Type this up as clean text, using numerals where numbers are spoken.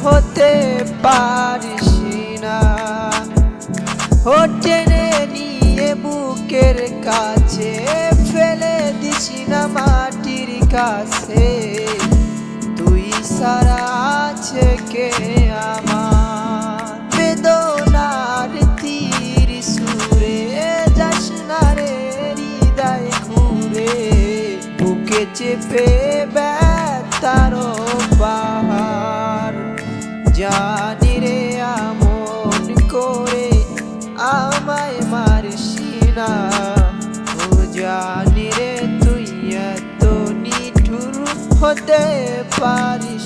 হতে পারিস না। ও টেনে নিয়ে বুকের কাছে ফেলে দিস না মাটির কাছে। তুই সারা আছে কে আমার? বেদনার তীর সুরে যাস না রে হৃদয় ঘুরে, বুকে চেপে ব্যথার পাহাড়। জানি রে আমন করে আমায় মারিস না, ও জানি রে তুই এত নিঠুর হতে পারিস